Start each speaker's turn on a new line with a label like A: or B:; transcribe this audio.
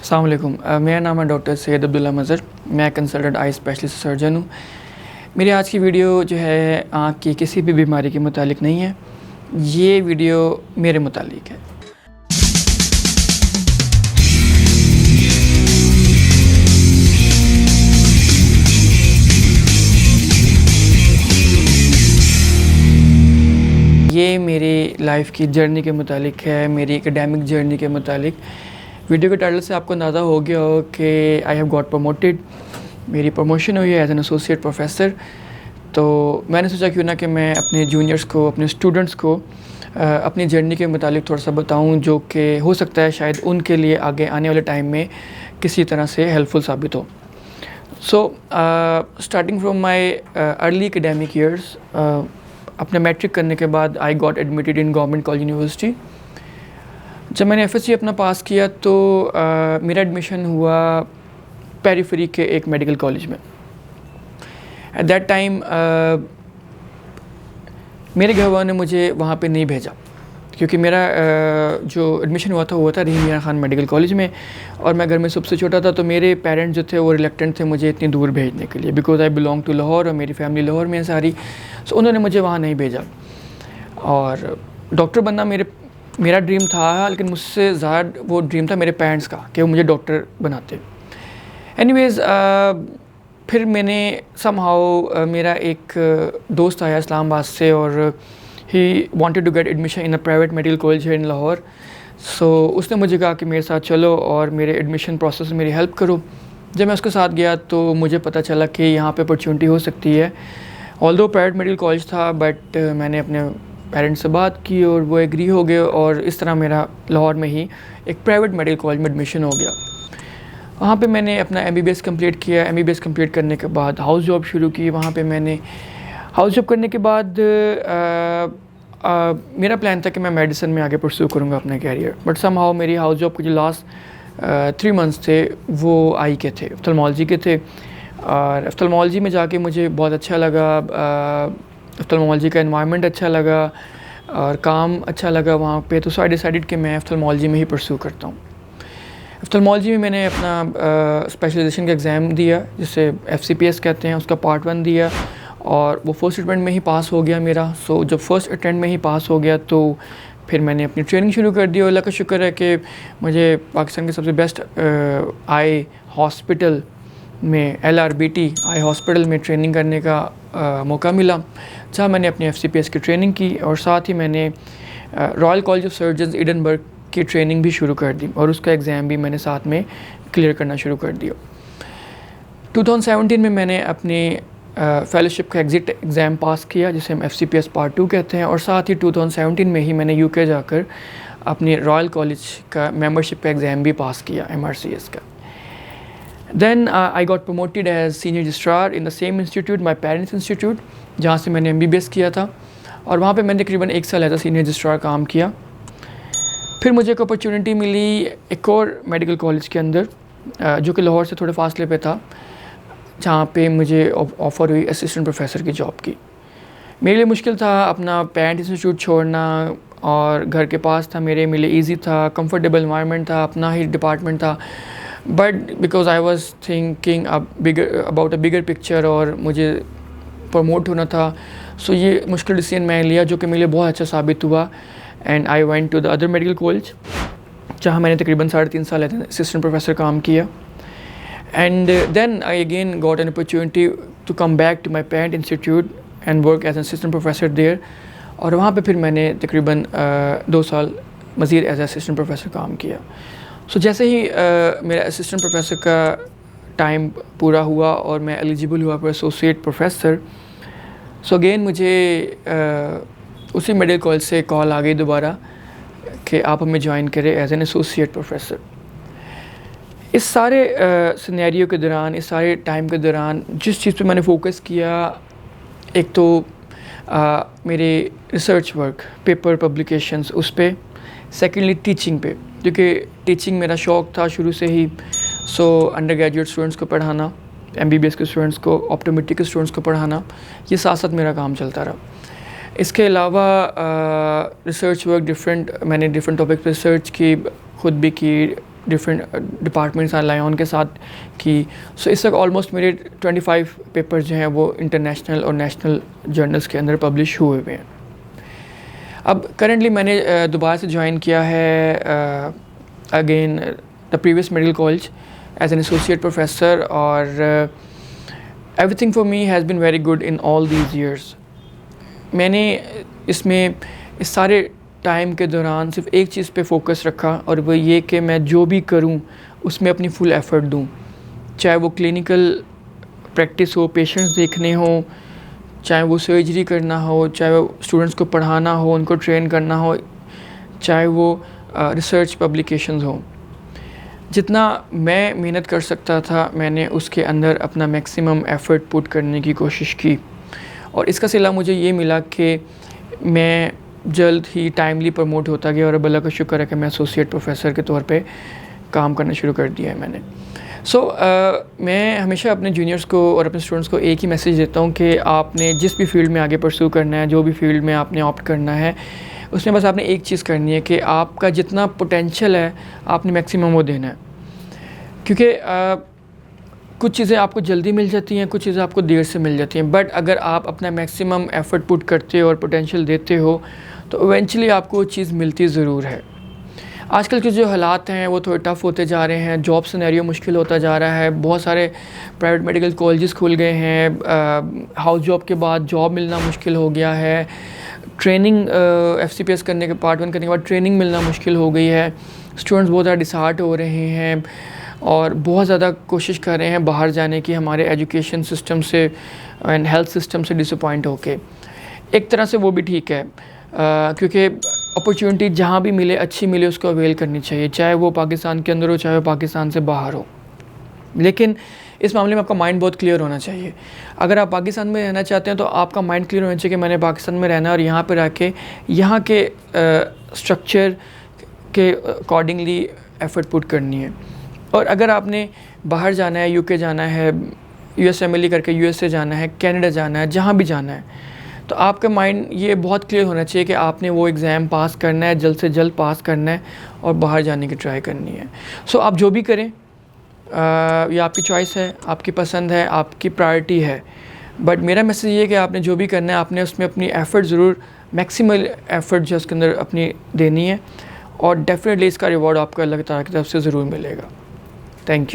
A: अस्सलाम वालेकुम। मेरा नाम है डॉक्टर सैयद अब्दुल्ला मज़हर। मैं कंसल्टेंट आई स्पेशलिस्ट सर्जन हूँ। मेरी आज की वीडियो जो है आँख की किसी भी बीमारी के मुतालिक नहीं है। ये वीडियो मेरे मुतालिक है। ये मेरी लाइफ की जर्नी के मुतालिक है, मेरी एकेडमिक जर्नी के मुतालिक। वीडियो के टाइटल से आपको अंदाज़ा हो गया हो कि आई हैव गॉट प्रमोटेड। मेरी प्रमोशन हुई है एज एन एसोसिएट प्रोफेसर। तो मैंने सोचा क्यों ना कि मैं अपने जूनियर्स को, अपने स्टूडेंट्स को अपनी जर्नी के मुतालिक थोड़ा सा बताऊं, जो कि हो सकता है शायद उनके लिए आगे आने वाले टाइम में किसी तरह से हेल्पफुल साबित हो। So starting from my early academic years, अपने मैट्रिक करने के बाद I got admitted in government college university. जब मैंने एफएससी अपना पास किया तो मेरा एडमिशन हुआ पेरीफेरी के एक मेडिकल कॉलेज में। एट दैट टाइम मेरे घर वालों ने मुझे वहाँ पे नहीं भेजा, क्योंकि मेरा जो एडमिशन हुआ था वो था रहीम मियां खान मेडिकल कॉलेज में, और मैं घर में सबसे छोटा था। तो मेरे पेरेंट्स जो थे वो रिलेक्टेंट थे मुझे इतनी दूर भेजने के लिए, because I belong to Lahore और मेरी फैमिली लाहौर में है सारी। सो उन्होंने मुझे वहाँ नहीं भेजा। और डॉक्टर बनना मेरा ड्रीम था, लेकिन मुझसे ज़्यादा वो ड्रीम था मेरे पेरेंट्स का कि वो मुझे डॉक्टर बनाते। एनीवेज़ फिर मैंने समहाउ मेरा एक दोस्त आया इस्लामाबाद से, और he wanted to get admission in a private medical college in Lahore. So उसने मुझे कहा कि मेरे साथ चलो और मेरे एडमिशन प्रोसेस में मेरी हेल्प करो। जब मैं उसके साथ गया तो मुझे पता चला कि यहाँ पे अपॉर्चुनिटी हो सकती है। ऑल्दो प्राइवेट मेडिकल कॉलेज था, बट मैंने अपने पेरेंट्स से बात की और वो एग्री हो गए, और इस तरह मेरा लाहौर में ही एक प्राइवेट मेडिकल कॉलेज में एडमिशन हो गया। वहाँ पे मैंने अपना MBBS कंप्लीट किया। MBBS कंप्लीट करने के बाद हाउस जॉब शुरू की। वहाँ पे मैंने हाउस जॉब करने के बाद मेरा प्लान था कि मैं मेडिसिन में आगे परस्यू करूँगा अपना कैरियर, बट समहाउ मेरी हाउस जॉब के जो लास्ट 3 मंथ्स थे वो आई के थे, ऑफ्थल्मोलॉजी के थे। और ऑफ्थल्मोलॉजी में जाके मुझे बहुत अच्छा लगा। ऑफ्थल्मोलॉजी का एनवायरनमेंट अच्छा लगा और काम अच्छा लगा वहाँ पे। तो आई डिसाइडेड कि मैं ऑफ्थल्मोलॉजी में ही परस्यू करता हूँ। ऑफ्थल्मोलॉजी में मैंने अपना स्पेशलाइजेशन का एग्ज़ाम दिया, जिसे FCPS कहते हैं, उसका पार्ट 1 दिया, और वो फर्स्ट अटेम्प्ट में ही पास हो गया मेरा। सो जब फर्स्ट अटेम्प्ट में ही पास हो गया तो फिर मैंने अपनी ट्रेनिंग शुरू कर दी। और अल्लाह का शुक्र है कि मुझे पाकिस्तान के सबसे बेस्ट आई हॉस्पिटल में, LRBT आई हॉस्पिटल में ट्रेनिंग करने का मौका मिला, जहाँ मैंने अपनी FCPS की ट्रेनिंग की, और साथ ही मैंने royal college of surgeons Edinburgh की ट्रेनिंग भी शुरू कर दी, और उसका एग्ज़ाम भी मैंने साथ में क्लियर करना शुरू कर दिया। 2017 में मैंने अपनी फेलोशिप का एग्ज़िट एग्ज़ाम पास किया, जिसे हम FCPS पार्ट 2 कहते हैं, और साथ ही 2017 में ही मैंने UK जाकर अपनी रॉयल कॉलेज का मेंबरशिप का एग्ज़ाम भी पास किया, MRCS का। Then I got promoted as senior registrar in the same institute, my parents institute, जहाँ से मैंने MBBS किया था, और वहाँ पे मैंने तकरीबन 1 साल एज अ सीनियर रजिस्ट्रार काम किया। फिर मुझे एक अपॉर्चुनिटी मिली एक और मेडिकल कॉलेज के अंदर, जो कि लाहौर से थोड़े फासले पे था, जहाँ पे मुझे ऑफ़र हुई असिस्टेंट प्रोफेसर की जॉब की। मेरे लिए मुश्किल था अपना पेरेंट इंस्टीट्यूट छोड़ना, और घर के पास था मेरे लिए ईजी था, कंफर्टेबल एनवायरनमेंट था, अपना ही डिपार्टमेंट था। But because I was thinking about a bigger picture, और मुझे प्रमोट होना था, सो ये मुश्किल डिसीजन मैंने लिया, जो कि मेरे लिए बहुत अच्छा साबित हुआ। And I went to the other medical college, जहाँ मैंने तकरीबन 3.5 साल असिस्टेंट प्रोफेसर काम किया। And then I again got an opportunity to come back to my parent institute and work as an assistant professor there, और वहाँ पे फिर मैंने तकरीबन 2 साल मज़ीद एज असिस्टेंट प्रोफेसर काम किया। सो जैसे ही मेरा असिस्टेंट प्रोफेसर का टाइम पूरा हुआ और मैं एलिजिबल हुआ for associate professor, so again मुझे उसी मेडिकल कॉलेज से कॉल आ गई दोबारा कि आप हमें ज्वाइन करें एज एन एसोसिएट प्रोफेसर। इस सारे सिनेरियो के दौरान, इस सारे टाइम के दौरान जिस चीज़ पे मैंने फोकस किया, एक तो मेरे रिसर्च वर्क, पेपर पब्लिकेशंस, उस पे, सेकेंडली टीचिंग पे, क्योंकि टीचिंग मेरा शौक़ था शुरू से ही। सो अंडर ग्रेजुएट स्टूडेंट्स को पढ़ाना, MBBS के स्टूडेंट्स को, ऑप्टोमेट्रिक के स्टूडेंट्स को पढ़ाना, ये साथ साथ मेरा काम चलता रहा। इसके अलावा रिसर्च वर्क मैंने डिफरेंट टॉपिक पर रिसर्च की, ख़ुद भी की, डिफरेंट डिपार्टमेंट्स लायन के साथ की। सो इस वक्त ऑलमोस्ट मेरे 25 पेपर्स जो हैं वो इंटरनेशनल और नेशनल जर्नल्स के अंदर पब्लिश हुए हुए हैं। अब करेंटली मैंने दोबारा से ज्वाइन किया है again the previous medical college as an associate professor, और everything for me has been very good in all these years. मैंने इसमें इस सारे टाइम के दौरान सिर्फ एक चीज़ पे फोकस रखा, और वो ये कि मैं जो भी करूं उसमें अपनी फुल एफ़र्ट दूं, चाहे वो क्लिनिकल प्रैक्टिस हो, पेशेंट्स देखने हो, चाहे वो सर्जरी करना हो, चाहे वो स्टूडेंट्स को पढ़ाना हो, उनको ट्रेन करना हो, चाहे वो रिसर्च पब्लिकेशंस हो। जितना मैं मेहनत कर सकता था मैंने उसके अंदर अपना मैक्सिमम एफ़र्ट पुट करने की कोशिश की, और इसका सिला मुझे ये मिला कि मैं जल्द ही टाइमली प्रमोट होता गया, और अब अल्लाह का शुक्र है कि मैं एसोसिएट प्रोफेसर के तौर पे काम करना शुरू कर दिया है मैंने। मैं हमेशा अपने जूनियर्स को और अपने स्टूडेंट्स को एक ही मैसेज देता हूँ कि आपने जिस भी फील्ड में आगे परस्यू करना है, जो भी फील्ड में आपने ऑप्ट करना है, उसमें बस आपने एक चीज़ करनी है कि आपका जितना पोटेंशियल है आपने मैक्सिमम वो देना है। क्योंकि कुछ चीज़ें आपको जल्दी मिल जाती हैं, कुछ चीज़ें आपको देर से मिल जाती हैं, बट अगर आप अपना मैक्सिमम एफ़र्ट पुट करते हो और पोटेंशियल देते हो तो इवेंचुअली आपको वो चीज़ मिलती ज़रूर है। आजकल के जो हालात हैं वो थोड़े टफ़ होते जा रहे हैं, जॉब सिनेरियो मुश्किल होता जा रहा है, बहुत सारे प्राइवेट मेडिकल कॉलेजेस खुल गए हैं, हाउस जॉब के बाद जॉब मिलना मुश्किल हो गया है, ट्रेनिंग FCPS करने के पार्ट 1 करने के बाद ट्रेनिंग मिलना मुश्किल हो गई है, स्टूडेंट्स बहुत ज़्यादा डिसहार्ट हो रहे हैं और बहुत ज़्यादा कोशिश कर रहे हैं बाहर जाने की हमारे एजुकेशन सिस्टम से एंड हेल्थ सिस्टम से डिसअपॉइंट होके। एक तरह से वो भी ठीक है, क्योंकि अपॉर्चुनिटी जहाँ भी मिले, अच्छी मिले, उसको अवेल करनी चाहिए, चाहे वो पाकिस्तान के अंदर हो, चाहे वो पाकिस्तान से बाहर हो। लेकिन इस मामले में आपका माइंड बहुत क्लियर होना चाहिए। अगर आप पाकिस्तान में रहना चाहते हैं तो आपका माइंड क्लियर होना चाहिए कि मैंने पाकिस्तान में रहना है और यहाँ पर रह के यहाँ के स्ट्रक्चर के अकॉर्डिंगली एफ़र्ट पुट करनी है। और अगर आपने बाहर जाना है, UK जाना है, USMLE करके USA जाना है, कनाडा जाना है, जहाँ भी जाना है, तो आपका माइंड ये बहुत क्लियर होना चाहिए कि आपने वो एग्ज़ाम पास करना है, जल्द से जल्द पास करना है और बाहर जाने की ट्राई करनी है। आप जो भी करें ये आपकी चॉइस है, आपकी पसंद है, आपकी प्रायोरिटी है, बट मेरा मैसेज ये है कि आपने जो भी करना है आपने उसमें अपनी एफ़र्ट ज़रूर मैक्सिमल एफ़र्ट जो उसके अंदर अपनी देनी है, और डेफिनेटली इसका रिवॉर्ड आपको अल्लाह ताला की तरफ से ज़रूर मिलेगा। Thank you.